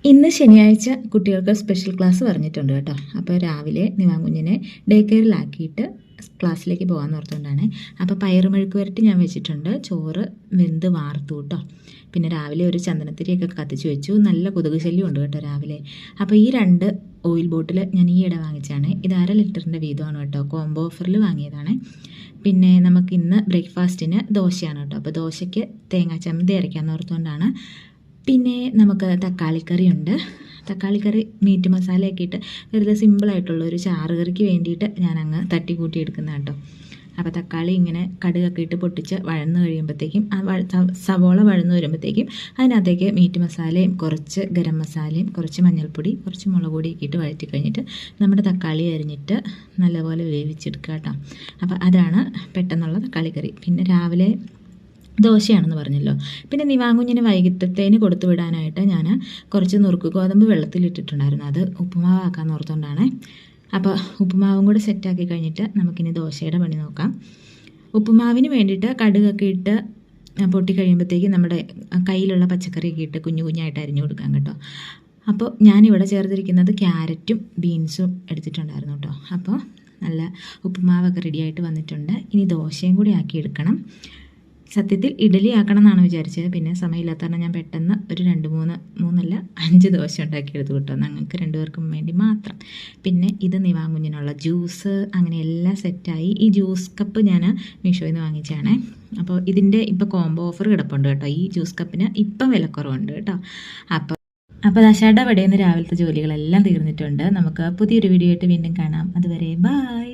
ഇന്ന് ശനിയാഴ്ച കുട്ടികൾക്ക് സ്പെഷ്യൽ ക്ലാസ് പറഞ്ഞിട്ടുണ്ട് കേട്ടോ. അപ്പോൾ രാവിലെ നിവാങ്കുഞ്ഞിനെ ഡേ കെയറിലാക്കിയിട്ട് ക്ലാസ്സിലേക്ക് പോകാമെന്ന് ഓർത്തുകൊണ്ടാണ്. അപ്പോൾ പയറുമെഴുക്ക് വരട്ടി ഞാൻ വെച്ചിട്ടുണ്ട്, ചോറ് വെന്ത് വാർത്തു കേട്ടോ. പിന്നെ രാവിലെ ഒരു ചന്ദനത്തിരിയൊക്കെ കത്തിച്ച് വെച്ചു. നല്ല കൊതുക് ശല്യം ഉണ്ട് കേട്ടോ രാവിലെ. അപ്പോൾ ഈ 2 ഓയിൽ ബോട്ടിൽ ഞാൻ ഈയിടെ വാങ്ങിച്ചാണ്. ഇത് 1/2 ലിറ്ററിൻ്റെ വീതമാണ് കേട്ടോ, കോംബോ ഓഫറിൽ വാങ്ങിയതാണ്. പിന്നെ നമുക്ക് ഇന്ന് ബ്രേക്ക്ഫാസ്റ്റിന് ദോശയാണ് കേട്ടോ. അപ്പോൾ ദോശയ്ക്ക് തേങ്ങാ ചമ്മന്തി അരയ്ക്കാമെന്ന് ഓർത്തുകൊണ്ടാണ്. പിന്നെ നമുക്ക് തക്കാളിക്കറിയുണ്ട്. തക്കാളിക്കറി മീറ്റ് മസാലയൊക്കെ ഇട്ട് വെറുതെ സിമ്പിളായിട്ടുള്ള ഒരു ചാറ് കറിക്ക് വേണ്ടിയിട്ട് ഞാൻ അങ്ങ് തട്ടിക്കൂട്ടി എടുക്കുന്ന കേട്ടോ. അപ്പോൾ തക്കാളി ഇങ്ങനെ കടുകൊക്കെ ഇട്ട് പൊട്ടിച്ച് വഴന്ന് കഴിയുമ്പോഴത്തേക്കും സവോള വഴന്ന് വരുമ്പോഴത്തേക്കും അതിനകത്തേക്ക് മീറ്റ് മസാലയും കുറച്ച് ഗരം മസാലയും കുറച്ച് മഞ്ഞൾപ്പൊടി കുറച്ച് മുളക് പൊടിയൊക്കെ ഇട്ട് വഴറ്റി കഴിഞ്ഞിട്ട് നമ്മുടെ തക്കാളി അരിഞ്ഞിട്ട് നല്ലപോലെ വേവിച്ചെടുക്കുക കേട്ടോ. അപ്പോൾ അതാണ് പെട്ടെന്നുള്ള തക്കാളിക്കറി. പിന്നെ രാവിലെ ദോശയാണെന്ന് പറഞ്ഞല്ലോ. പിന്നെ നിവാങ്കുഞ്ഞിന് വൈകിട്ടത്തേന് കൊടുത്തു വിടാനായിട്ട് ഞാൻ കുറച്ച് നുറുക്ക് ഗോതമ്പ് വെള്ളത്തിലിട്ടിട്ടുണ്ടായിരുന്നു. അത് ഉപ്പുമാവാക്കാമെന്ന് ഓർത്തുകൊണ്ടാണ്. അപ്പോൾ ഉപ്പുമാവും കൂടെ സെറ്റാക്കി കഴിഞ്ഞിട്ട് നമുക്കിനി ദോശയുടെ പണി നോക്കാം. ഉപ്പുമാവിന് വേണ്ടിയിട്ട് കടുകൊക്കെ ഇട്ട് പൊട്ടിക്കഴിയുമ്പോഴത്തേക്ക് നമ്മുടെ കയ്യിലുള്ള പച്ചക്കറിയൊക്കെ ഇട്ട് കുഞ്ഞു കുഞ്ഞായിട്ട് അരിഞ്ഞു കൊടുക്കാം കേട്ടോ. അപ്പോൾ ഞാനിവിടെ ചേർത്തിരിക്കുന്നത് ക്യാരറ്റും ബീൻസും എടുത്തിട്ടുണ്ടായിരുന്നു കേട്ടോ. അപ്പോൾ നല്ല ഉപ്പുമാവൊക്കെ റെഡിയായിട്ട് വന്നിട്ടുണ്ട്. ഇനി ദോശയും കൂടി ആക്കി എടുക്കണം. സത്യത്തിൽ ഇഡലി ആക്കണം എന്നാണ് വിചാരിച്ചത്. പിന്നെ സമയമില്ലാത്ത കാരണം ഞാൻ പെട്ടെന്ന് ഒരു 5 ദോശ ഉണ്ടാക്കിയെടുത്തു കേട്ടോ, ഞങ്ങൾക്ക് 2 പേർക്കും വേണ്ടി മാത്രം. പിന്നെ ഇത് നിവാങ്കുഞ്ഞിനുള്ള ജ്യൂസ്, അങ്ങനെ എല്ലാം സെറ്റായി. ഈ ജ്യൂസ് കപ്പ് ഞാൻ മീഷോയിൽ നിന്ന് വാങ്ങിച്ചാണേ. അപ്പോൾ ഇതിൻ്റെ ഇപ്പോൾ കോംബോ ഓഫർ കിടപ്പുണ്ട് കേട്ടോ. ഈ ജ്യൂസ് കപ്പിന് ഇപ്പം വിലക്കുറവുണ്ട് കേട്ടോ. അപ്പോൾ ദശയുടെ വടയിൽ നിന്ന് രാവിലത്തെ ജോലികളെല്ലാം തീർന്നിട്ടുണ്ട്. നമുക്ക് പുതിയൊരു വീഡിയോ ആയിട്ട് വീണ്ടും കാണാം. അതുവരെ ബായ്.